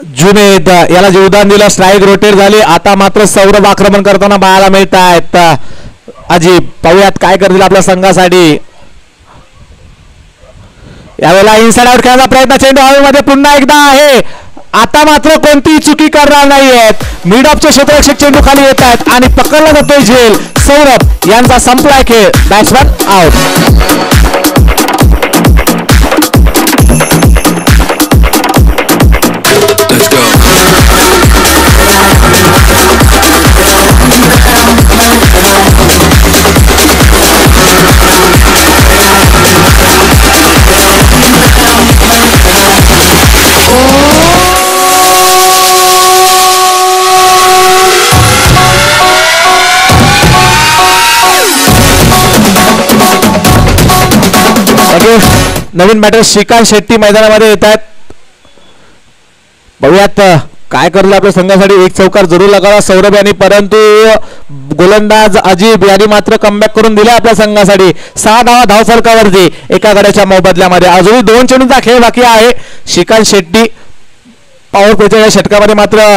जुनेद याला जीवदान दिलं, स्ट्राईक रोटेट झाली. आता मात्र सौरभ आक्रमण करताना पाहायला मिळत आहेत. अजिब पाहूयात काय करतील आपल्या संघासाठी. यावेळेला इनसाइड आउट खेळण्याचा प्रयत्न, चेंडू हवेमध्ये पुन्हा एकदा आहे. आता मात्र कोणतीही चुकी करणार नाहीयेत. मिड ऑफचे क्षेत्ररक्षक चेंडू खाली येत आहेत आणि पकडला जातोय झेल. सौरभ यांचा संपलाय खेळ. Batsman out. नवीन बॅटर श्रीकांत शेट्टी मैदानामध्ये येत आहेत. बघूयात काय करलं आपल्या संघासाठी. एक चौकार जरूर लगावा सौरभ यांनी, परंतु गोलंदाज अजिब यांनी मात्र कमबॅक करून दिला आपल्या संघासाठी. 6 धावा धावफलकावरती एका गड्याच्या मोबदल्यामध्ये. अजूनही 2 चेंडूंचा खेळ बाकी आहे. श्रीकांत शेट्टी पॉवर प्लेच्या या षटकामध्ये मात्र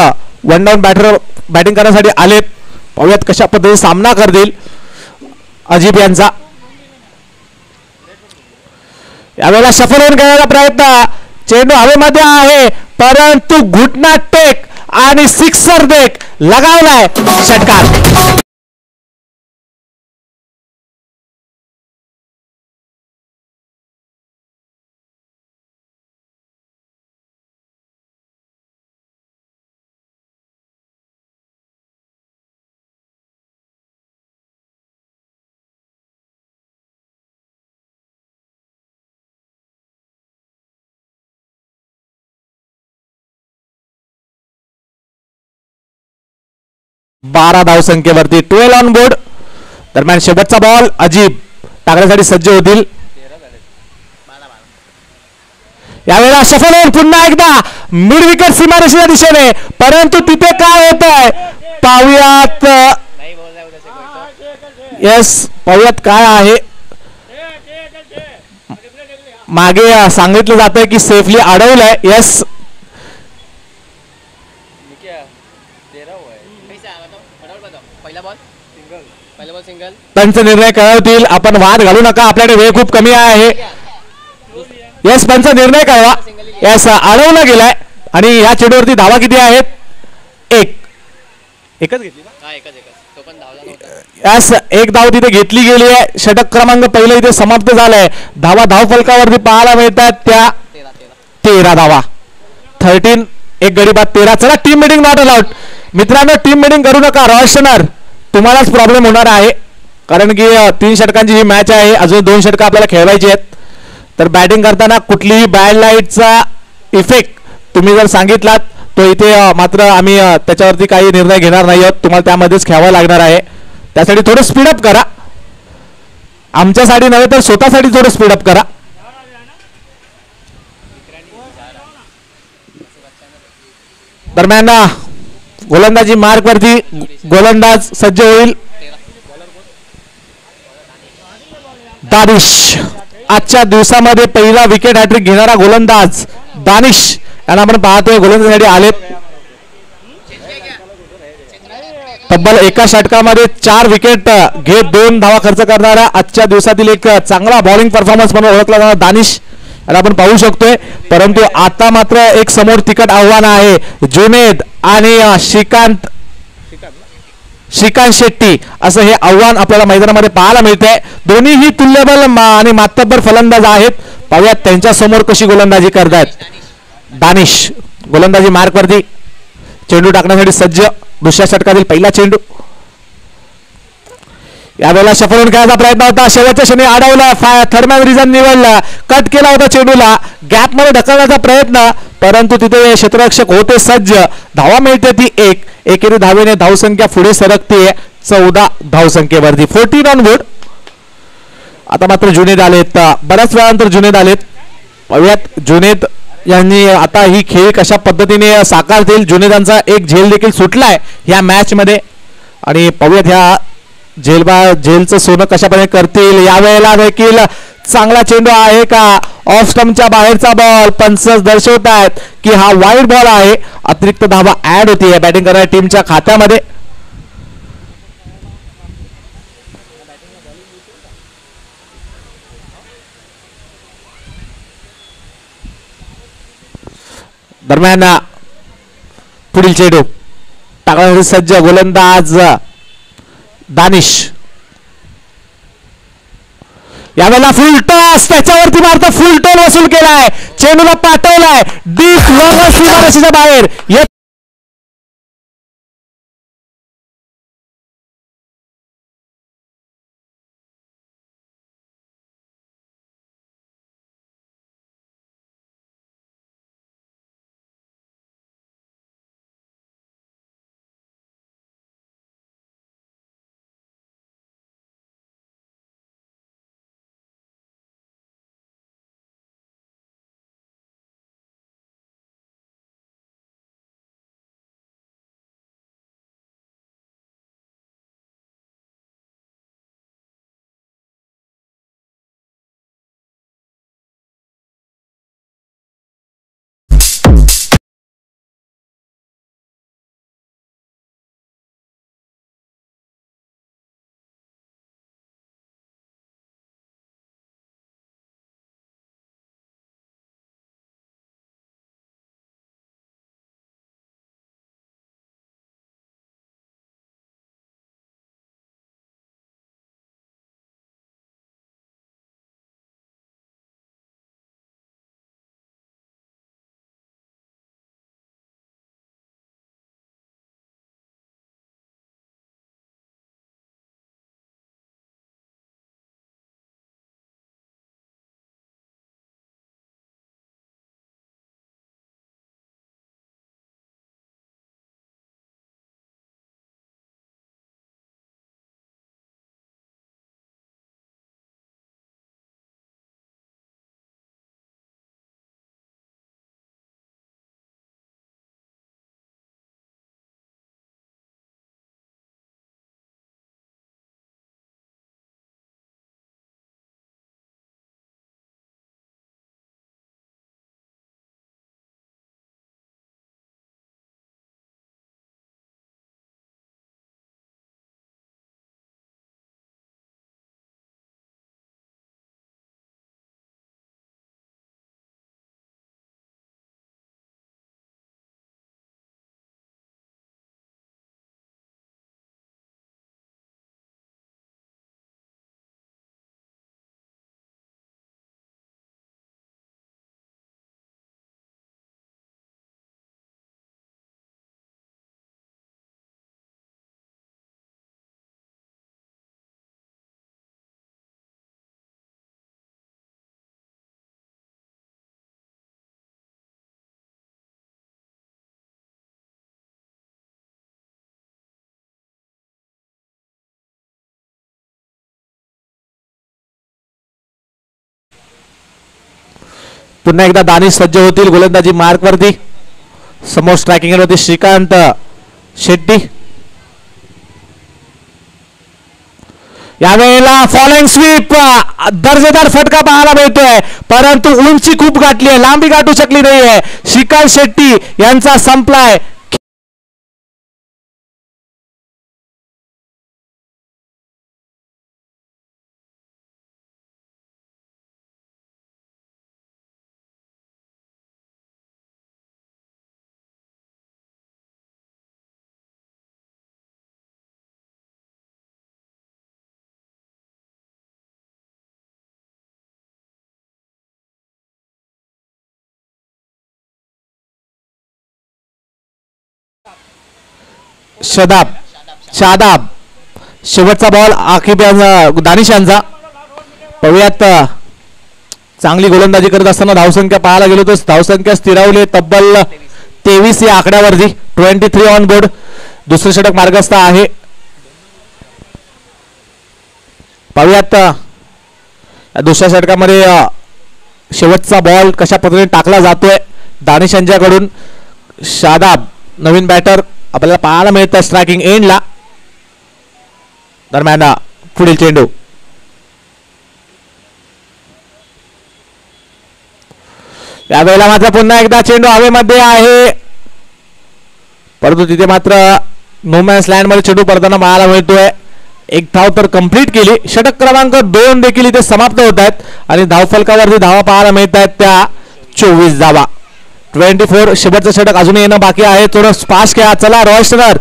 वन डाऊन बॅटिंग करण्यासाठी आलेत. पाहूयात कशा पद्धतीने सामना करतील अजिब यांचा. यावेळेला सफल होऊन घेण्याचा प्रयत्न, चेंडू हवेमध्ये आहे परंतु घुटना टेक आणि सिक्सर देख लगावलाय षटकार. बारा धावसंख्येवरती 12 ऑन बोर्ड. दरम्यान शेवटचा बॉल अजिब टाकण्यासाठी सज्ज होतील. यावेळेला सफल होऊन पुन्हा एकदा मिड विकेट सीमारेषेच्या दिशेने, परंतु तिथे काय होत आहे पाहूयात. येस पाहूयात काय आहे. मागे सांगितलं जात आहे की सेफली अडवलंय. येस पंच निर्णय कळवतील. आपण वाद घालू नका, आपल्याकडे वेळ खूप कमी आहे. येस पंच निर्णय कळवा. येस अडवला गेलाय आणि या चेंडूवरती धावा किती आहेत? एकच घेतली ना. येस एक धाव तिथे घेतली गेली आहे. षटक क्रमांक पहिलं इथे समाप्त झालंय. धावा धावफलकावरती पाहायला मिळतात त्या 13 धावा. 13 एक गडी बाद 13. चला टीम मीटिंग नॉट अलाउड. मित्रांनो टीम मीटिंग करू नका. रोशनर तुम्हालाच प्रॉब्लेम होणार आहे, कारण की 3 षटकांची ही मॅच आहे. अजून 2 षटकं आपल्याला खेळवायची आहेत. तर बॅटिंग करताना कुठलीही बॅड लाईटचा इफेक्ट तुम्ही जर सांगितलात तो इथे मात्र आम्ही त्याच्यावरती काही निर्णय घेणार नाही आहोत. तुम्हाला त्यामध्येच खेळावं लागणार आहे. त्यासाठी थोडं स्पीडअप करा. आमच्यासाठी नव्हे तर स्वतःसाठी थोडं स्पीडअप करा. दरम्यान गोलंदाजी मार्क वरती गोलंदाज सज्ज होईल. दानिश आजच्या दिवसामध्ये पहिला विकेट हॅट्रिक घेणारा गोलंदाज दानिश यांना आपण पाहतोय गोलंदाजीसाठी आलेत. तब्बल एका षटकामध्ये 4 विकेट घेत 2 धावा खर्च करणारा आजच्या दिवसातील एक चांगला बॉलिंग परफॉर्मन्स म्हणून ओळखला जाणारा दानिश याला आपण पाहू शकतोय. परंतु आता मात्र एक समोर तिकट आव्हान आहे. जुनेद आणि श्रीकांत शेट्टी असं हे आव्हान आपल्याला मैदानामध्ये पाहायला मिळतंय. दोन्हीही तुल्यबल आणि मातब्बर फलंदाज आहेत. पाहूयात त्यांच्या समोर कशी गोलंदाजी करतायत. दानिश गोलंदाजी मार्क वरती चेंडू टाकण्यासाठी सज्ज. दुसऱ्या षटकातील पहिला चेंडू. यावेळेला सफल होऊन खेळायचा प्रयत्न होता. शेवटच्या क्षणी अडवला. थर्डमॅन रिझन निवडला. कट केला होता चेंडूला. गॅप मध्ये ढकलण्याचा प्रयत्न, परंतु तिथे क्षेत्ररक्षक होते सज्ज. धावा मिळते ती 1. एकेरी धावेने धावसंख्या पुढे सरकते 14 धावसंख्येवरती. 14 ऑन बोर्ड. आता मात्र जुनेद आलेत. बऱ्याच वेळानंतर जुनेद आलेत. पाहूयात जुनेद यांनी आता ही खेळ कशा पद्धतीने साकारतील. जुनेदांचा एक झेल देखील सुटलाय या मॅच मध्ये आणि पाहूयात ह्या झेलचं सोनं कशा प्रकारे करतील. यावेळेला देखील चांगला चेंडू आहे का ऑफ स्टंपच्या बाहेरचा बॉल. पंच दर्शवत आहेत की हा वाईड बॉल आहे. अतिरिक्त धावा ऍड होती बॅटिंग करणाऱ्या टीमच्या खात्यामध्ये. दरम्यान पुढील चेंडू टाकण्यासाठी सज्ज गोलंदाज दानिश. यावेळेला फुल टॉस त्याच्यावरती मारता फुल टॉस वसूल केलाय. चेंडूला पाठवलाय डीप लॉंग सीमारेषेच्या बाहेर. पुन्हा एकदा दानिश सज्ज होतील गोलंदाजी मार्क वरती. समोर स्ट्रायकिंग होते श्रीकांत शेट्टी. यावेळेला फॉलोइंग स्वीप दर्जेदार फटका पाहायला मिळतोय परंतु उंची खूप गाठली आहे लांबी गाठू शकली नाहीये. श्रीकांत शेट्टी यांचा संपलाय. शादाब शेवटचा बॉल आखिब दानिश यांचा. पाहूयात चांगली गोलंदाजी करत असताना धावसंख्या पाहायला गेलो तर धावसंख्या स्थिरावली तब्बल 23 या आकड्यावरती. 23 ऑन बोर्ड. दुसरे षटक मार्गस्थ आहे. पाहूयात दुसऱ्या षटकामध्ये शेवटचा बॉल कशा पद्धतीने टाकला जातोय दानिश यांच्याकडून. शादाब नवीन बॅटर आपल्याला पाहायला मिळतं स्ट्रायकिंग एंडला. दरम्यान पुढील चेंडू यावेळेला मात्र पुन्हा एकदा चेंडू हवेमध्ये आहे, परंतु तिथे मात्र नो मॅन्स लँड मध्ये चेंडू पडताना पाहायला मिळतोय. एक धाव तर कंप्लीट केली. षटक क्रमांक 2 देखील इथे समाप्त होत आहेत आणि धावफलकावरती धावा पाहायला मिळत आहेत त्या 24 धावा. 24. शेवटचं षटक अजूनही येणं बाकी आहे. थोडं फास्ट खेळा. चला रॉयस्टनर.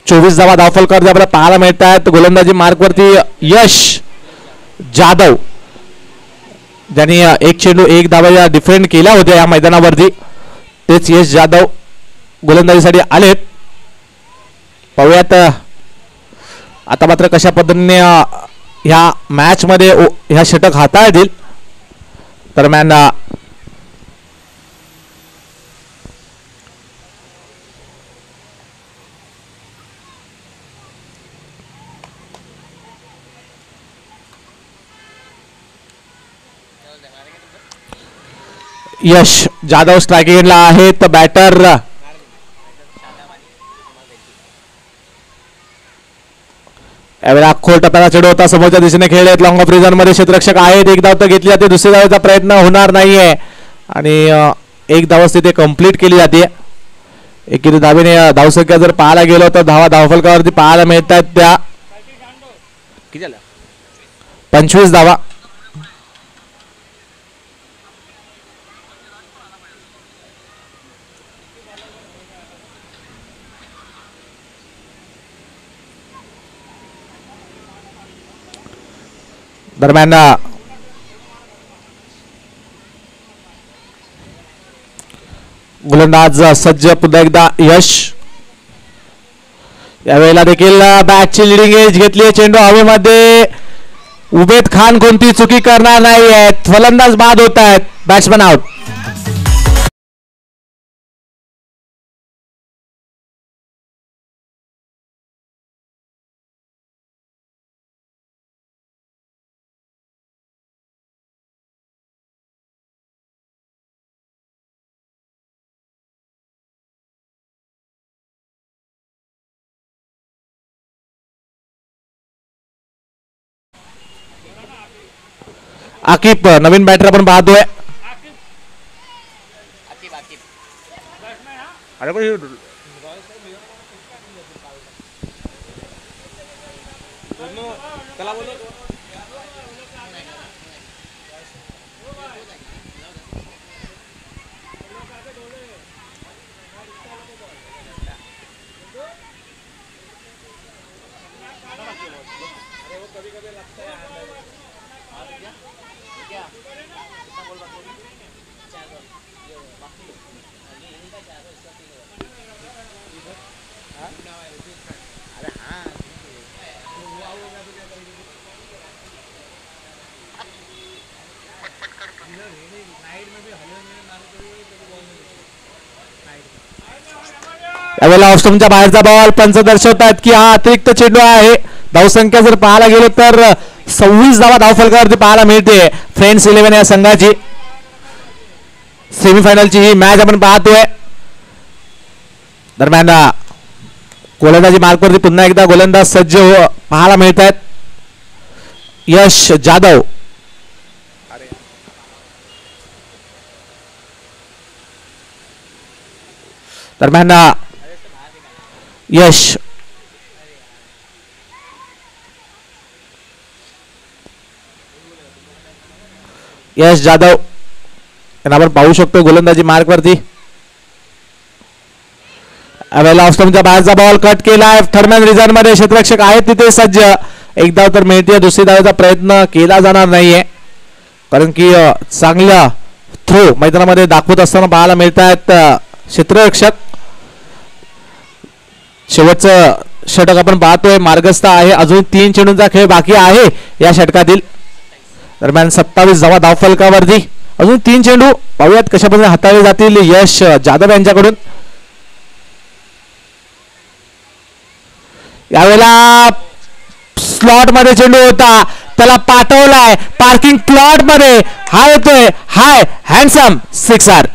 24 धावा धावफलकावरती आपल्याला पाहायला मिळत आहेत. गोलंदाजी मार्कवरती यश जाधव, ज्यांनी एक चेंडू एक धावा डिफेंड केल्या होत्या या मैदानावरती, तेच यश जाधव गोलंदाजीसाठी आलेत. पाहूयात आता मात्र कशा पद्धतीने ह्या मॅच मध्ये ह्या षटक हाताळतील. दरम्यान यश जाधव स्ट्रायकिंग एंडला आहेत. बॅटर यावेळेला खोल टप्प्याला चेंडू होता, समोरच्या दिशेने खेळलेत. लॉंग ऑफ रिझन मध्ये क्षेत्ररक्षक आहेत. एक धाव तर घेतली जाते, दुसरी धावेचा प्रयत्न होणार नाहीये आणि एक धाव तिथे कंप्लीट केली जाते. एकेरी धावेने धावसंख्या जर पाहायला गेलो तर धावा धावफलकावरती पाहायला मिळत आहेत त्या 25 धावा. दरम्यान गोलंदाज सज्ज. पुन्हा एकदा यश. यावेळेला देखील बॅटची लिडिंग एज घेतली. चेंडू हवेमध्ये. उबेद खान कोणती चुकी करणार नाही आहेत. फलंदाज बाद होत आहेत. Batsman out. आकिब नवीन बॅटर आपण पाहतोय. यावेळेला ऑफस्टंपच्या बाहेरचा बॉल. पंच दर्शवतात की हा अतिरिक्त चेंडू आहे. धावसंख्या जर पाहायला गेलो तर 26 धावा धावफलकावरती पाहायला मिळते फ्रेंड्स 11 या संघाची. सेमीफायनलची ही मॅच आपण पाहतोय. दरम्यान गोलंदाजी मार्कवरती पुन्हा एकदा गोलंदाज सज्ज पाहायला मिळत आहेत. यश जाधव. दरम्यान यश जाधव यांना आपण पाहू शकतो गोलंदाजी मार्कवरती. ऑफस्टंपच्या बाहेरचा बॉल कट केलाय. थर्मॅन रिझन मध्ये क्षेत्ररक्षक आहेत तिथे सज्ज. एक धाव तर मिळते. दुसरी धावेचा प्रयत्न केला जाणार नाहीये कारण की चांगला थ्रो मैदानामध्ये दाखवत असताना पाहायला मिळत आहेत क्षेत्ररक्षक. शेवटचं षटक आपण पाहतोय. मार्गस्थ आहे. अजून 3 चेंडूंचा खेळ बाकी आहे या षटकातील. दरम्यान 27 धावा धावफलकावरती. अजून 3 चेंडू. पाहूयात कशा पद्धतीने हाताळले जातील यश जाधव यांच्याकडून. यावेळेला स्लॉट मध्ये चेंडू होता, त्याला पाठवलाय पार्किंग प्लॉट मध्ये. हा येतोय हाय हँडसम सिक्सर.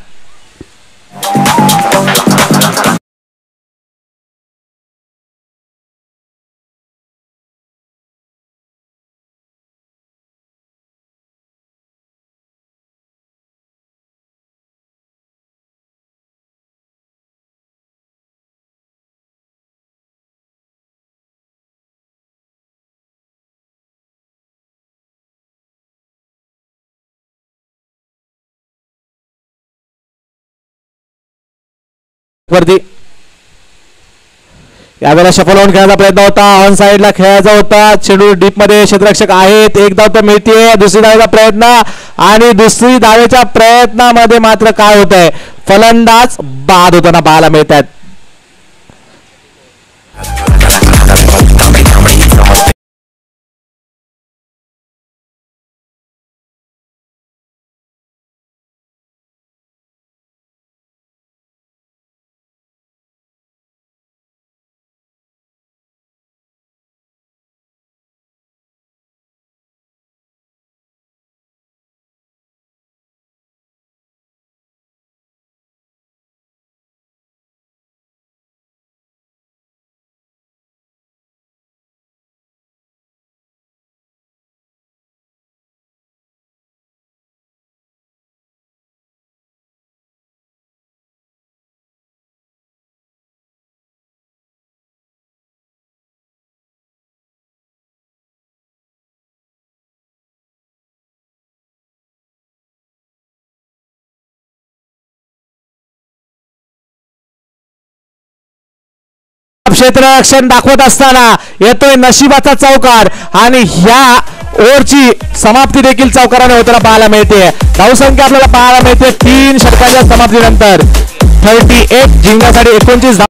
वरती यावेळेला शफल होऊन खेळण्याचा प्रयत्न होता, ऑन साइडला खेळायचा होता, चेंडू डीप मध्ये क्षेत्ररक्षक आहेत, एक धाव तर मिळते. दुसरी धावेचा प्रयत्न आणि दुसरी धावेच्या प्रयत्नामध्ये मात्र काय होत आहे, फलंदाज बाद होताना पाहायला मिळत आहेत. क्षेत्ररक्षण दाखवत असताना येतोय नशिबाचा चौकार आणि ह्या ओव्हरची समाप्ती देखील चौकाराने होताना पाहायला मिळते. धावसंख्या आपल्याला पाहायला मिळते 3 षटकांच्या समाप्तीनंतर 38 जिंकण्यासाठी 29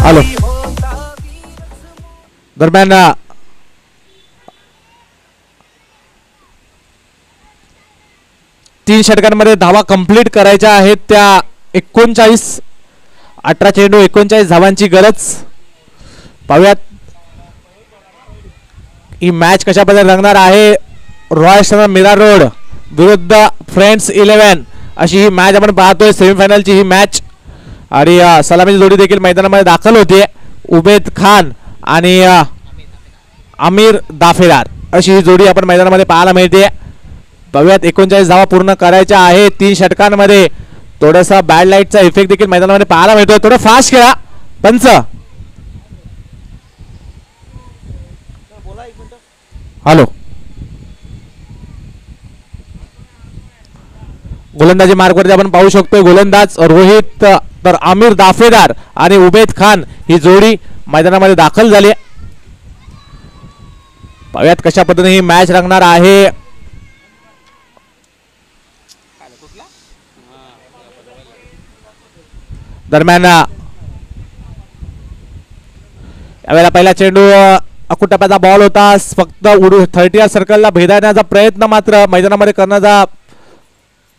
आलो. दरम्यान 3 षटकांमध्ये धावा कंप्लीट करायच्या आहेत. त्या 39 18 चेंडू 39 धावांची गरज. पाहूयात ही मॅच कशा पद्धतीने रंगणार आहे. रॉयल स्टार मीरा रोड विरुद्ध फ्रेंड्स 11 अशी ही मॅच आपण पाहतोय. सेमीफायनलची ही मॅच आणि सलामीची जोडी देखील मैदानामध्ये दाखल होते. उबेद खान आणि आमिर दाफेदार अशी ही जोडी आपण मैदानामध्ये पाहायला मिळते. बघूयात 39 धावा पूर्ण करायच्या आहे 3 षटकांमध्ये. थोडासा बॅड लाईटचा इफेक्ट देखील मैदानामध्ये पाहायला मिळतोय. थोडं फास्ट खेळा पंच. हॅलो. गोलंदाजी मार्गवरती आपण पाहू शकतो गोलंदाज रोहित तर आमिर दाफेदार आणि उबेद खान ही जोडी मैदानामध्ये दाखल झाली. पाहूयात कशा पद्धतीने ही मॅच रंगणार आहे. दरम्यान यावेळेला पहिला चेंडू अकुटप्प्याचा बॉल होता. फक्त 30 सर्कलला भेदण्याचा प्रयत्न मात्र मैदानामध्ये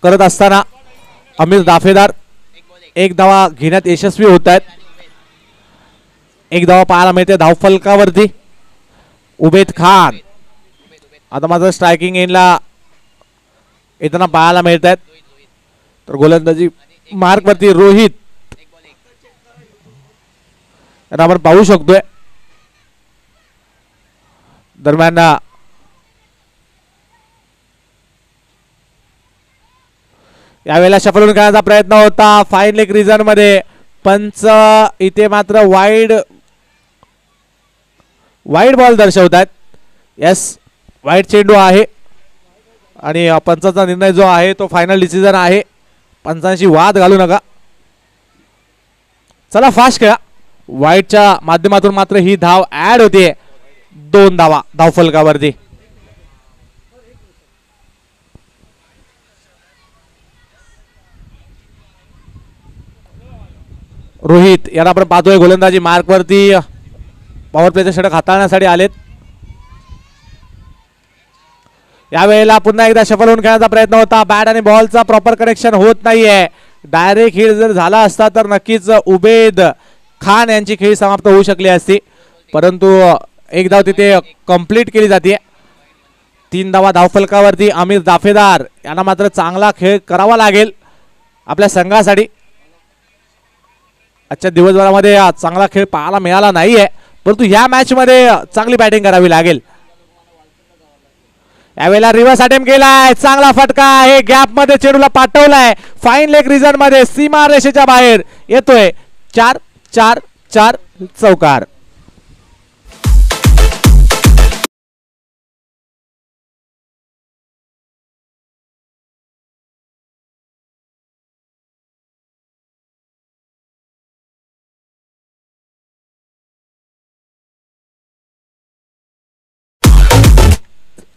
करत असताना आमिर दाफेदार 1 धावा घेण्यात यशस्वी होत आहेत. 1 धावा पाहायला मिळते धावफलकावरती. उबेद खान आता मात्र स्ट्रायकिंग एंडला येताना पाहायला मिळत आहेत. तर गोलंदाजी मार्कवरती रोहित यांना आपण पाहू शकतोय. दरम्यान यावेळेला शफल होऊन खेळण्याचा प्रयत्न होता फाईन लेग रिजन मध्ये. पंच इथे मात्र वाईड बॉल दर्शवतात. यस, वाईड चेंडू आहे आणि पंचाचा निर्णय जो आहे तो फायनल डिसिजन आहे. पंचांशी वाद घालू नका. चला फास्ट खेळा. वाईडच्या माध्यमातून मात्र ही धाव ऍड होते. 2 धावा धावफलकावरती. रोहित याला आपण पाहतोय गोलंदाजी मार्कवरती. पॉवर प्लेचे षटक हाताळण्यासाठी आलेत. यावेळेला पुन्हा एकदा शफल होऊन खेळण्याचा प्रयत्न होता. बॅट आणि बॉलचा प्रॉपर कनेक्शन होत नाहीये. डायरेक्ट हिट जर झाला असता तर नक्कीच उबेद खान यांची खेळी समाप्त होऊ शकली असती, परंतु एक धाव तिथे कंप्लीट केली जाते. 3 धावा धावफलकावरती. आमिर दाफेदार यांना मात्र चांगला खेळ करावा लागेल आपल्या संघासाठी. आजच्या दिवसभरामध्ये चांगला खेळ पाहायला मिळाला नाहीये, परंतु या मॅच मध्ये चांगली बॅटिंग करावी लागेल. यावेळेला रिव्हर्स अटेम्प्ट केलाय. चांगला फटका आहे. गॅप मध्ये चेंडूला पाठवलाय. फाईन लेग रिजन मध्ये सीमा रेषेच्या बाहेर येतोय. 4-4-4 चौकार.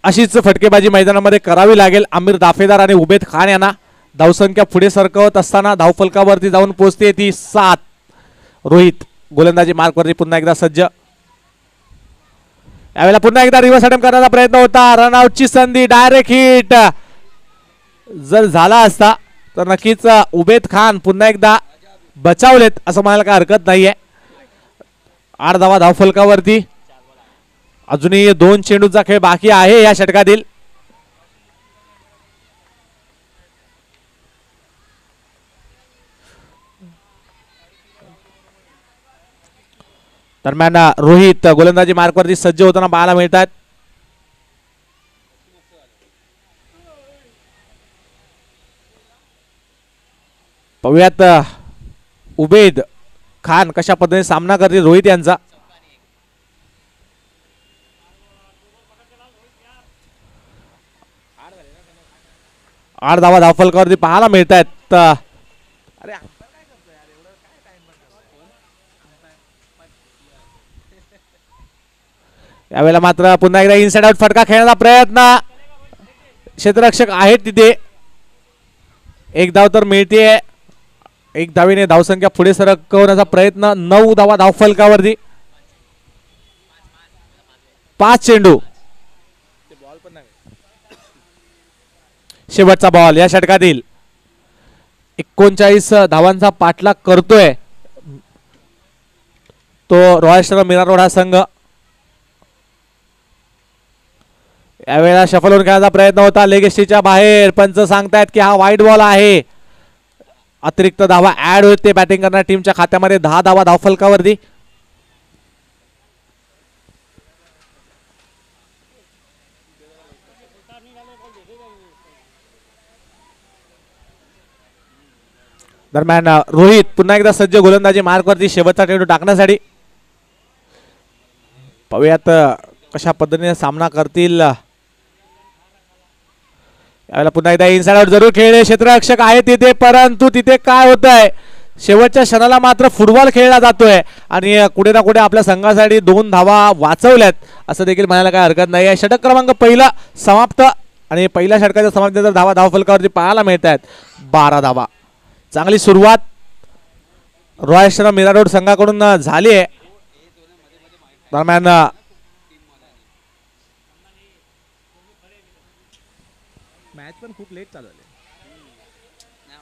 अशीच फटकेबाजी मैदानामध्ये करावी लागेल. आमिर दाफेदार आणि उबेद खान यांना धावसंख्या पुढे सरकवत असताना धावफलकावरती जाऊन पोहोचते ती 7. रोहित गोलंदाजी मार्कवरती पुन्हा एकदा सज्ज. यावेळेला पुन्हा एकदा रिव्हर्स अटेम्प्ट करण्याचा प्रयत्न होता. रनआउटची संधी. डायरेक्ट हिट जर झाला असता तर नक्कीच उबेद खान पुन्हा एकदा बचावलेत असं म्हणायला काय हरकत नाहीये. 8 धावा धावफलकावरती. अजूनही 2 चेंडूचा खेळ बाकी आहे या षटकातील. दरम्यान रोहित गोलंदाजी मार्कवरती सज्ज होताना पाहायला मिळतात. पाहूयात उबेद खान कशा पद्धतीने सामना करतील रोहित यांचा. 8 धावा धावफलकावरती पाहायला मिळत आहेत. अरे यावेळेला मात्र पुन्हा एकदा इनसाइड आउट फटका खेळण्याचा प्रयत्न. क्षेत्ररक्षक आहेत तिथे. 1 धाव तर मिळते. 1 धावेने धावसंख्या पुढे सरकवण्याचा प्रयत्न. 9 धावा धावफलकावरती. 5 चेंडू. शेवटचा बॉल या षटकातील. 39 धावांचा पाठलाग करतोय तो रॉयल स्टार मीरा रोड हा संघ. यावेळेला शफल होऊन खेळण्याचा प्रयत्न होता. लेग एस्टीच्या बाहेर. पंच सांगतायत की हा वाईड बॉल आहे. अतिरिक्त धावा ऍड होते बॅटिंग करणाऱ्या टीमच्या खात्यामध्ये. 10 धावा धावफलकावरती. दरम्यान रोहित पुन्हा एकदा सज्ज गोलंदाजी मार्कवरती शेवटचा चेंडू टाकण्यासाठी. पाहूयात कशा पद्धतीने सामना करतील. यावेळेला पुन्हा एकदा इनसाइड आउट जरूर खेळले. क्षेत्ररक्षक आहे तिथे, परंतु तिथे काय होत आहे शेवटच्या क्षणाला मात्र फुटबॉल खेळला जातोय आणि कुठे ना कुठे आपल्या संघासाठी 2 धावा वाचवल्यात असं देखील म्हणायला काय हरकत नाही आहे. षटक क्रमांक पहिला समाप्त आणि पहिल्या षटकाच्या समाप्तीनंतर धावा धावफलकावरती पाहायला मिळत आहेत. 12 धावा. चांगली सुरुवात रॉयल स्टार मीरा रोड संघाकडून झाली आहे. दरम्यान मॅच पण खूप लेट चालू आहे.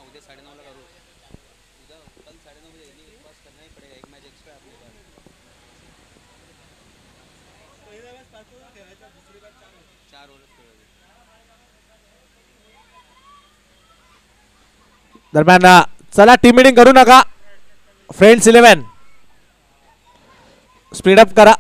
उद्या 9:30 ला करू. उद्या कल 9:30 बजे इनिंग पास करना ही पड़ेगा. 1 मैच एक्स्ट्रा अपने पास. पहिला मॅच 5 ओव्हर खेळायचा, दुसरी मॅच 4 ओव्हर खेळायची. दरम्यान चला टीम मीटिंग करू नका. फ्रेंड्स 11 स्पीडअप करा.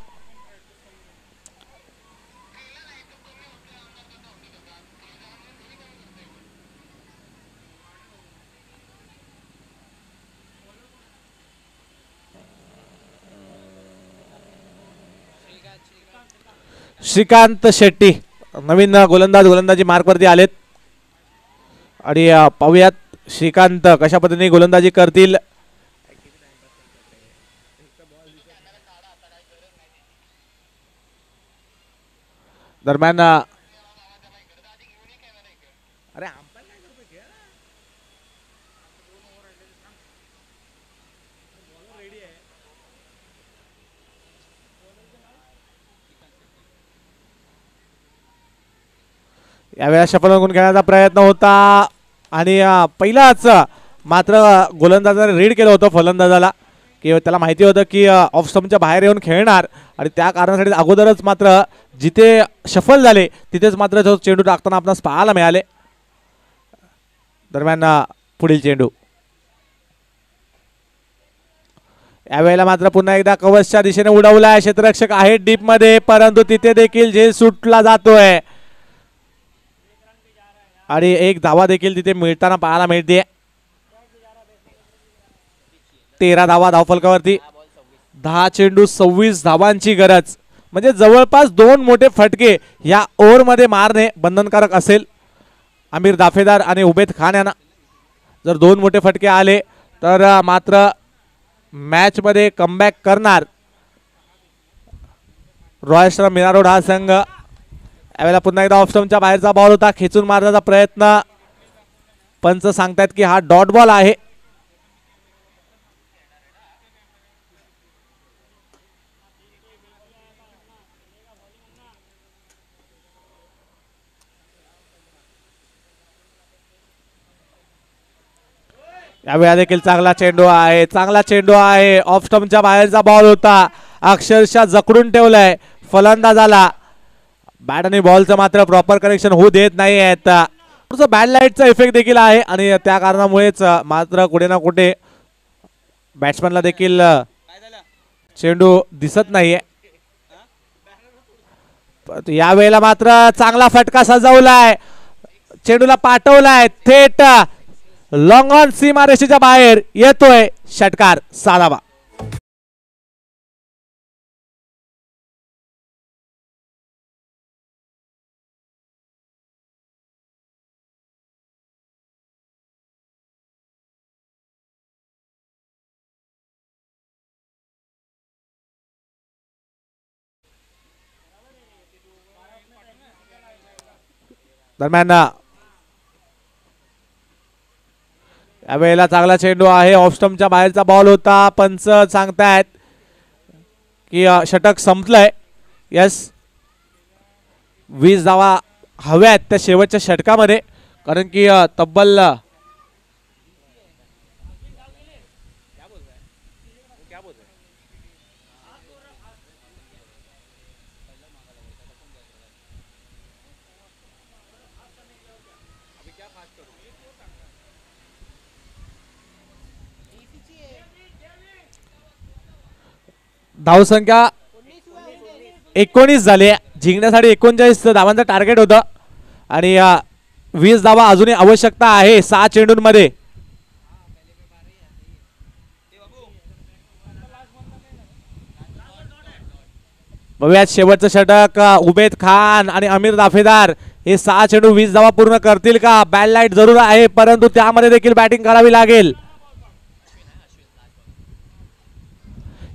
श्रीकांत शेट्टी नवीन गोलंदाजी मार्कवरती आलेत आणि पाहूयात श्रीकांत कशा पद्धतीने गोलंदाजी करतील. दरम्यान यावेळेला शफल मागून खेळण्याचा प्रयत्न होता आणि पहिलाच मात्र गोलंदाजाने रीड केलं होतं फलंदाजाला की त्याला माहिती होतं की ऑफ स्टंपच्या बाहेर येऊन खेळणार आणि त्या कारणासाठी अगोदरच मात्र जिथे शफल झाले तिथेच मात्र जो चेंडू टाकताना आपणास पाहायला मिळाले. दरम्यान पुढील चेंडू यावेळेला मात्र पुन्हा एकदा कव्हर्सच्या दिशेने उडवलाय. क्षेत्ररक्षक आहे डीप मध्ये परंतु तिथे देखील झेल सुटला जातोय आणि एक धावा देखील तिथे मिळताना पाहायला मिळते. 13 धावा धावफलकावरती. 10 चेंडू 26 धावांची गरज म्हणजे जवळपास 2 मोठे फटके या ओव्हरमध्ये मारणे बंधनकारक असेल. आमिर दाफेदार आणि उबेद खान यांना जर 2 मोठे फटके आले तर मात्र मॅच मध्ये कमबॅक करणार रॉयल स्टार मीरा रोड हा संघ. यावेळेला पुन्हा एकदा ऑफ स्टंपच्या बाहेरचा बॉल होता. खेचून मारण्याचा प्रयत्न. पंच सांगतायत की हा डॉट बॉल आहे. यावेळेला देखील चांगला चेंडू आहे. ऑफ स्टंपच्या बाहेरचा बॉल होता. अक्षरशः जकडून ठेवलाय फलंदाजाला. बॅट आणि बॉलचं मात्र प्रॉपर कनेक्शन होऊ देत नाही आहेत. बॅड लाईटचा इफेक्ट देखील आहे आणि त्या कारणामुळेच मात्र कुठे ना कुठे बॅट्समॅनला देखील चेंडू दिसत नाहीये. यावेळेला मात्र चांगला फटका सजवलाय. चेंडूला पाठवलाय थेट लॉंग ऑन सीमारेषेच्या बाहेर येतोय षटकार. 6 धावा. दरम्यान यावेळेला चांगला चेंडू आहे. ऑफ स्टंपच्या बाहेरचा बॉल होता. पंच सांगतायत की षटक संपलंय. यस 20 धावा हव्यात त्या शेवटच्या षटकामध्ये कारण की तब्बल धावसंख्या 19 झाली. जिंकण्यासाठी 39 धावांचं टार्गेट होतं आणि 20 धावा अजूनही आवश्यकता आहे 6 चेंडूंमध्ये. बघूयात शेवटचं षटक. उबेद खान आणि आमिर दाफेदार हे 6 चेंडू 20 धावा पूर्ण करतील का. बॅड लाईट जरूर आहे परंतु त्यामध्ये देखील बॅटिंग करावी लागेल.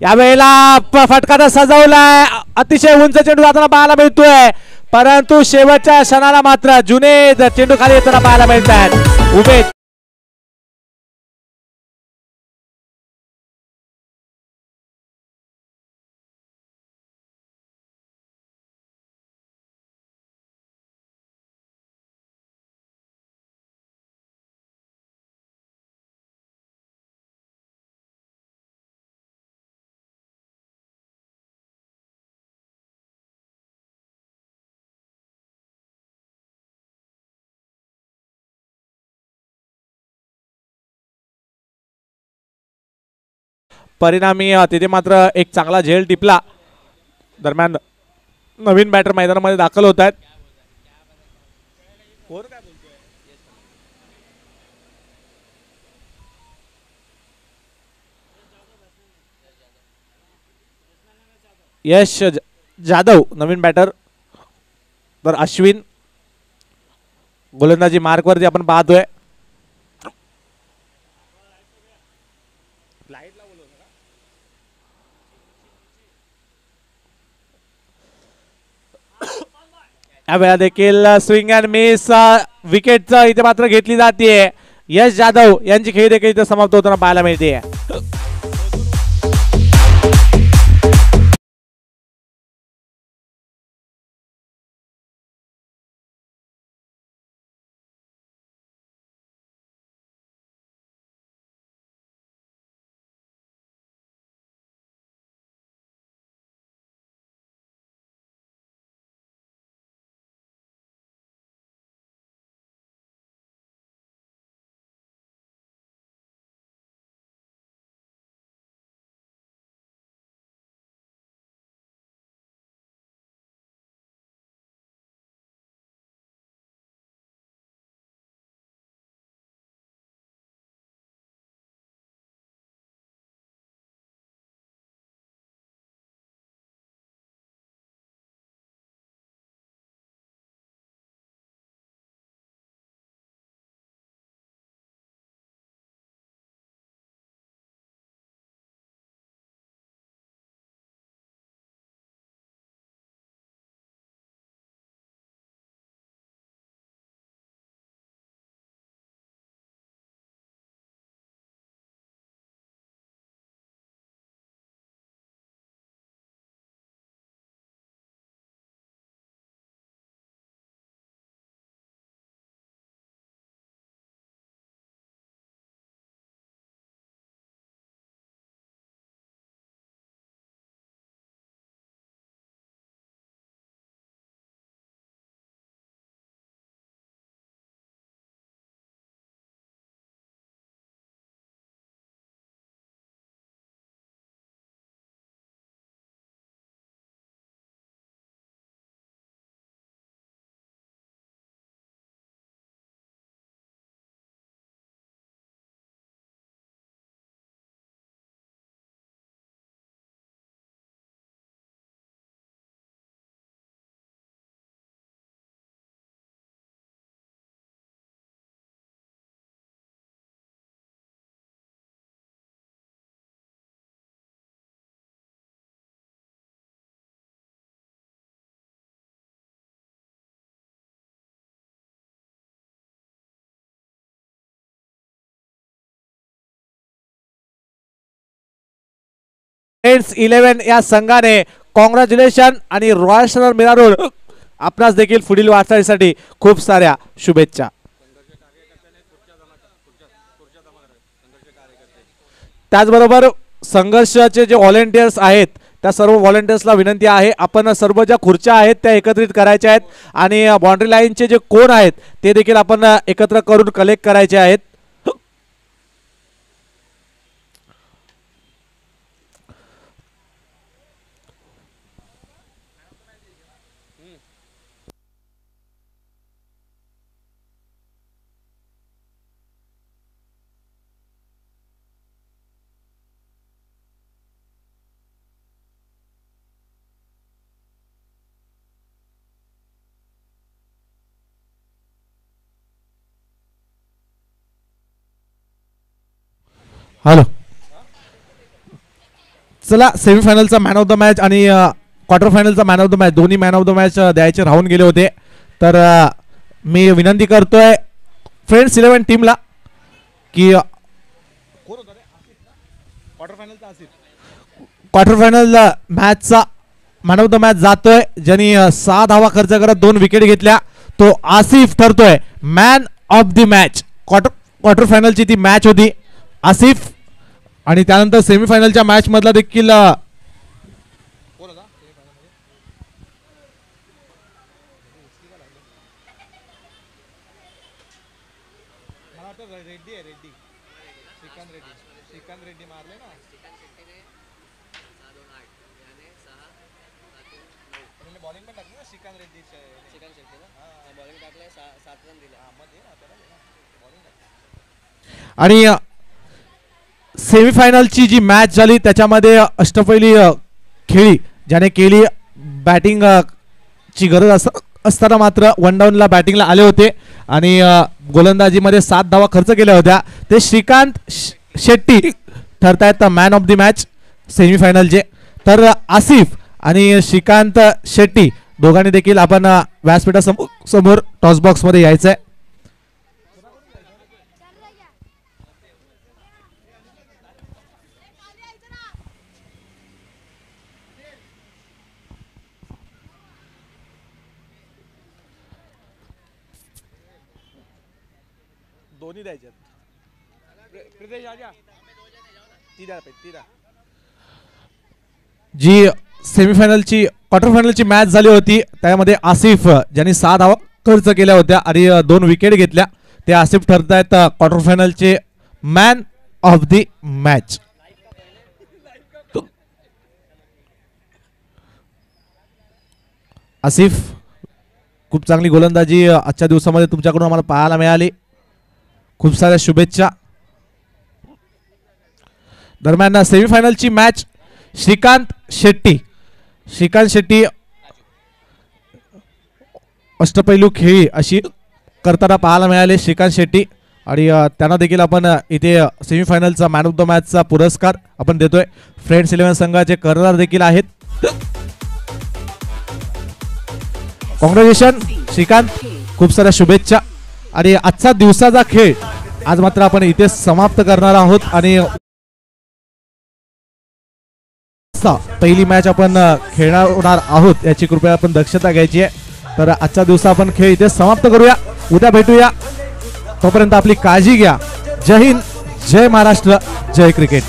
यावेळेला फटका तर सजवलाय. अतिशय उंच चेंडू जाताना पाहायला मिळतोय परंतु शेवटच्या क्षणाला मात्र जुनेद चेंडू खाली येताना पाहायला मिळतात. उबेद परिणामी तिथे मात्र एक चांगला झेल टिपला. दरम्यान नवीन बॅटर मैदानामध्ये दाखल होत आहेत. यश जाधव नवीन बॅटर. तर अश्विन गोलंदाजी मार्कवरती आपण पाहतोय. या वेळा देखील स्विंग अँड मिस विकेट इथे मात्र घेतली जाते. यश जाधव यांची खेळी देखील इथे समाप्त होताना पाहायला मिळते. फ्रेंड्स 11 या संघाने कॉंग्रॅच्युलेशन आणि रॉयल स्टार मीरा रोड आपणास देखील पुढील वाटचालीसाठी खूप साऱ्या शुभेच्छा. त्याचबरोबर संघर्षाचे जे व्हॉलेंटियर्स आहेत त्या सर्व व्हॉलेंटियर्सला विनंती आहे आपण सर्व ज्या खुर्च्या आहेत त्या एकत्रित करायच्या आहेत आणि बाउंड्री लाईनचे जे कोण आहेत ते देखील आपण एकत्र करून कलेक्ट करायचे आहेत. हॅलो चला सेमीफायनलचा मॅन ऑफ द मॅच आणि क्वार्टर फायनलचा मॅन ऑफ द मॅच दोन्ही मॅन ऑफ द मॅच द्यायचे राहून गेले होते. तर मी विनंती करतोय फ्रेंड्स 11 टीमला की क्वार्टर फायनल मॅचचा मॅन ऑफ द मॅच जातोय ज्यांनी 6 धावा खर्च करत 2 विकेट घेतल्या तो आसिफ ठरतोय man of the match. Quarter फायनलची ती मॅच होती आसिफ आणि त्यानंतर सेमीफायनलच्या मॅच मधला देखील श्रीकांत रेड्डी मारले ना. बॉलिंग पण टाकली ना श्रीकांत रेड्डी. श्रीकांत शेट्टी बॉलिंग टाकले 7 रन दिले. आणि सेमीफायनलची जी मॅच झाली त्याच्यामध्ये अष्टपैली खेळी ज्याने केली. बॅटिंग ची गरज असताना मात्र वन डाऊनला बॅटिंगला आले होते आणि गोलंदाजीमध्ये 7 धावा खर्च केल्या होत्या. ते श्रीकांत शेट्टी ठरतायत मॅन ऑफ द मॅच सेमीफायनलचे. तर आसिफ आणि श्रीकांत शेट्टी दोघांनी देखील आपण व्यासपीठासमोर टॉस बॉक्समध्ये यायचं आहे. दोन्ही द्यायचे जी सेमीफायनलची क्वार्टर फायनलची मॅच झाली होती त्यामध्ये आसिफ ज्यांनी 6 धावा खर्च केल्या होत्या आणि 2 विकेट घेतल्या. ते आसिफ ठरतायत क्वार्टर फायनलचे man of the match. Asif खूप चांगली गोलंदाजी आजच्या दिवसामध्ये तुमच्याकडून आम्हाला पाहायला मिळाली. खूप साऱ्या शुभेच्छा. दरम्यान सेमीफायनलची मॅच श्रीकांत शेट्टी अष्टपैलू खेळी अशी करताना पाहायला मिळाले श्रीकांत शेट्टी आणि त्यांना देखील आपण इथे सेमीफायनलचा मॅन ऑफ द मॅचचा पुरस्कार आपण देतोय. फ्रेंड्स 11 संघाचे कर्णधार देखील आहेत. कॉंग्रॅच्युलेशन श्रीकांत. खूप साऱ्या शुभेच्छा. आणि आजचा दिवसाचा खेळ आज मात्र आपण इथे समाप्त करणार आहोत आणि पहिली मॅच आपण खेळणार आहोत याची कृपया आपण दक्षता घ्यायची आहे. तर आजचा दिवसा आपण खेळ इथे समाप्त करूया. उद्या भेटूया. तोपर्यंत आपली काळजी घ्या. जय हिंद, जय महाराष्ट्र, जय क्रिकेट.